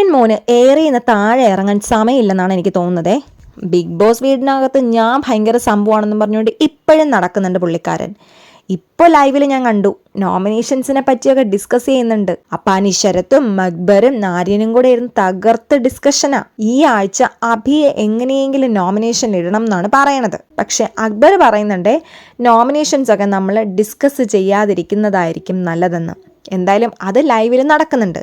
ആര്യൻ മോന് ഏറിയെന്ന് താഴെ ഇറങ്ങാൻ സമയമില്ലെന്നാണ് എനിക്ക് തോന്നുന്നത്. ബിഗ് ബോസ് വീടിനകത്ത് ഞാൻ ഭയങ്കര സംഭവമാണെന്നും പറഞ്ഞുകൊണ്ട് ഇപ്പോഴും നടക്കുന്നുണ്ട് പുള്ളിക്കാരൻ. ഇപ്പോൾ ലൈവിൽ ഞാൻ കണ്ടു നോമിനേഷൻസിനെ പറ്റിയൊക്കെ ഡിസ്കസ് ചെയ്യുന്നുണ്ട്. അപ്പാനി ശരത്തും മക്ബറും ആര്യനും കൂടെ ഇരുന്ന് തകർത്ത് ഡിസ്കഷനാ. ഈ ആഴ്ച അഭിയെ എങ്ങനെയെങ്കിലും നോമിനേഷൻ ഇടണം എന്നാണ് പറയണത്. പക്ഷെ അക്ബർ പറയുന്നുണ്ട് നോമിനേഷൻസ് ഒക്കെ നമ്മൾ ഡിസ്കസ് ചെയ്യാതിരിക്കുന്നതായിരിക്കും നല്ലതെന്ന്. എന്തായാലും അത് ലൈവിൽ നടക്കുന്നുണ്ട്.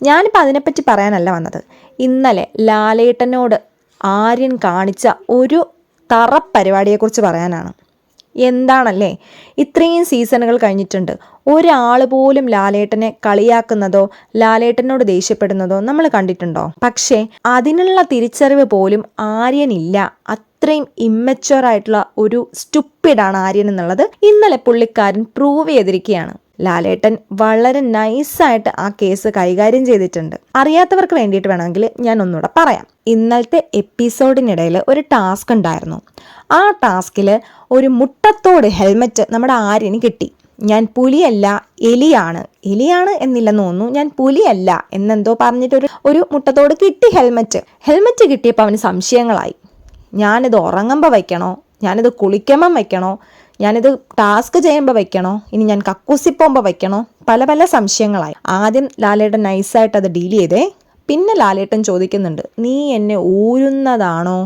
ഞാനിപ്പോൾ അതിനെപ്പറ്റി പറയാനല്ല വന്നത്. ഇന്നലെ ലാലേട്ടനോട് ആര്യൻ കാണിച്ച ഒരു തറ പരിപാടിയെക്കുറിച്ച് പറയാനാണ്. എന്താണല്ലേ, ഇത്രയും സീസണുകൾ കഴിഞ്ഞിട്ടുണ്ട്, ഒരാൾ പോലും ലാലേട്ടനെ കളിയാക്കുന്നതോ ലാലേട്ടനോട് ദേഷ്യപ്പെടുന്നതോ നമ്മൾ കണ്ടിട്ടുണ്ടോ? പക്ഷേ അതിനുള്ള തിരിച്ചറിവ് പോലും ആര്യനില്ല. അത്രയും ഇമ്മച്വർ ആയിട്ടുള്ള ഒരു സ്റ്റുപ്പിഡാണ് ആര്യൻ എന്നുള്ളത് ഇന്നലെ പുള്ളിക്കാരൻ പ്രൂവ് ചെയ്തിരിക്കുകയാണ്. ലാലേട്ടൻ വളരെ നൈസായിട്ട് ആ കേസ് കൈകാര്യം ചെയ്തിട്ടുണ്ട്. അറിയാത്തവർക്ക് വേണ്ടിയിട്ട് വേണമെങ്കിൽ ഞാൻ ഒന്നുകൂടെ പറയാം. ഇന്നലത്തെ എപ്പിസോഡിനിടയിൽ ഒരു ടാസ്ക് ഉണ്ടായിരുന്നു. ആ ടാസ്കിൽ ഒരു മുട്ടത്തോട് ഹെൽമെറ്റ് നമ്മുടെ ആര്യന് കിട്ടി. ഞാൻ പുലിയല്ല എലിയാണ് എന്നില്ലെന്ന് തോന്നുന്നു, ഞാൻ പുലിയല്ല എന്നെന്തോ പറഞ്ഞിട്ട് ഒരു മുട്ടത്തോട് കിട്ടി ഹെൽമെറ്റ് കിട്ടിയപ്പോൾ അവന് സംശയങ്ങളായി. ഞാനിത് ഉറങ്ങുമ്പോൾ വയ്ക്കണോ, ഞാനിത് കുളിക്കുമ്പം വയ്ക്കണോ, ഞാനിത് ടാസ്ക് ചെയ്യുമ്പോൾ വയ്ക്കണോ, ഇനി ഞാൻ കക്കൂസിപ്പോകുമ്പോൾ വയ്ക്കണോ, പല സംശയങ്ങളായി. ആദ്യം ലാലേട്ടൻ നൈസായിട്ട് അത് ഡീൽ ചെയ്തേ. പിന്നെ ലാലേട്ടൻ ചോദിക്കുന്നുണ്ട്, നീ എന്നെ ഊരുന്നതാണോ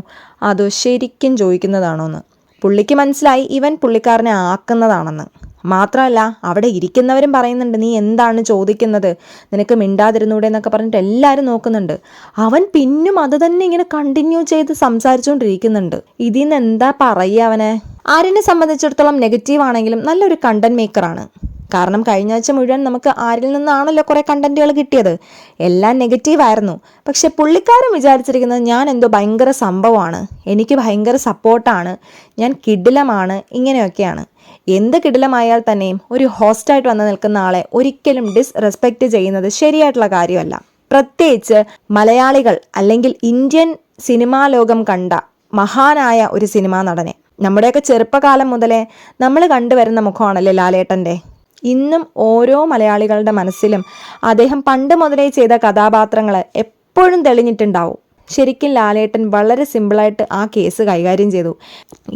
അതോ ശരിക്കും ചോദിക്കുന്നതാണോ എന്ന്. പുള്ളിക്ക് മനസ്സിലായി ഇവൻ പുള്ളിക്കാരനെ ആക്കുന്നതാണെന്ന്. മാത്രമല്ല അവിടെ ഇരിക്കുന്നവരും പറയുന്നുണ്ട്, നീ എന്താണ് ചോദിക്കുന്നത്, നിനക്ക് മിണ്ടാതിരുന്നൂടെ എന്നൊക്കെ പറഞ്ഞിട്ട് എല്ലാവരും നോക്കുന്നുണ്ട്. അവൻ പിന്നും അത് തന്നെ ഇങ്ങനെ കണ്ടിന്യൂ ചെയ്ത് സംസാരിച്ചുകൊണ്ടിരിക്കുന്നുണ്ട്. ഇതിൽ നിന്ന് എന്താ പറയുക അവനെ? ആര്യനെ സംബന്ധിച്ചിടത്തോളം നെഗറ്റീവ് ആണെങ്കിലും നല്ലൊരു കണ്ടന്റ് മേക്കറാണ്. കാരണം കഴിഞ്ഞ ആഴ്ച മുഴുവൻ നമുക്ക് ആരിൽ നിന്നാണല്ലോ കുറേ കണ്ടന്റുകൾ കിട്ടിയത്. എല്ലാം നെഗറ്റീവായിരുന്നു. പക്ഷെ പുള്ളിക്കാരൻ വിചാരിച്ചിരിക്കുന്നത് ഞാൻ എന്തോ ഭയങ്കര സംഭവമാണ്, എനിക്ക് ഭയങ്കര സപ്പോർട്ടാണ്, ഞാൻ കിടിലമാണ്, ഇങ്ങനെയൊക്കെയാണ്. എന്ത് കിടിലമായാൽ തന്നെയും ഒരു ഹോസ്റ്റായിട്ട് വന്ന് നിൽക്കുന്ന ആളെ ഒരിക്കലും ഡിസ്റെസ്പെക്റ്റ് ചെയ്യുന്നത് ശരിയായിട്ടുള്ള കാര്യമല്ല. പ്രത്യേകിച്ച് മലയാളികൾ അല്ലെങ്കിൽ ഇന്ത്യൻ സിനിമാ ലോകം കണ്ട മഹാനായ ഒരു സിനിമാ നടനെ. നമ്മുടെയൊക്കെ ചെറുപ്പകാലം മുതലേ നമ്മൾ കണ്ടുവരുന്ന മുഖമാണല്ലേ ലാലേട്ടൻ്റെ. ഇന്നും ഓരോ മലയാളികളുടെ മനസ്സിലും അദ്ദേഹം പണ്ട് മുതലേ ചെയ്ത കഥാപാത്രങ്ങൾ എപ്പോഴും തെളിഞ്ഞിട്ടുണ്ടാവും. ശരിക്കും ലാലേട്ടൻ വളരെ സിമ്പിളായിട്ട് ആ കേസ് കൈകാര്യം ചെയ്തു.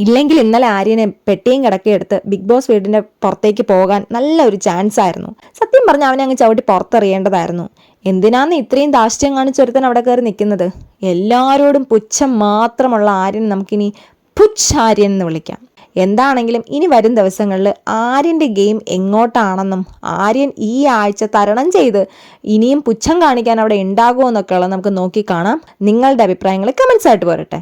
ഇല്ലെങ്കിൽ ഇന്നലെ ആര്യനെ പെട്ടിയും കിടക്കിയെടുത്ത് ബിഗ് ബോസ് വീടിൻ്റെ പുറത്തേക്ക് പോകാൻ നല്ല ഒരു ചാൻസ് ആയിരുന്നു. സത്യം പറഞ്ഞാൽ അവനെ അങ്ങ് ചവിട്ടി പുറത്തെറിയേണ്ടതായിരുന്നു. എന്തിനാന്ന് ഇത്രയും ധാർഷ്ട്യം കാണിച്ചൊരുത്തൻ അവിടെ കയറി നിൽക്കുന്നത്? എല്ലാവരോടും പുച്ഛം മാത്രമുള്ള ആര്യൻ നമുക്കിനി പുച്ഛാര്യൻ എന്ന് വിളിക്കാം. എന്താണെങ്കിലും ഇനി വരും ദിവസങ്ങളിൽ ആര്യൻ്റെ ഗെയിം എങ്ങോട്ടാണെന്നും ആര്യൻ ഈ ആഴ്ച തരണം ചെയ്ത് ഇനിയും പുച്ഛം കാണിക്കാൻ അവിടെ ഉണ്ടാകുമോ എന്നൊക്കെയുള്ള നമുക്ക് നോക്കി കാണാം. നിങ്ങളുടെ അഭിപ്രായങ്ങൾ കമൻസ് ആയിട്ട് പോരട്ടെ.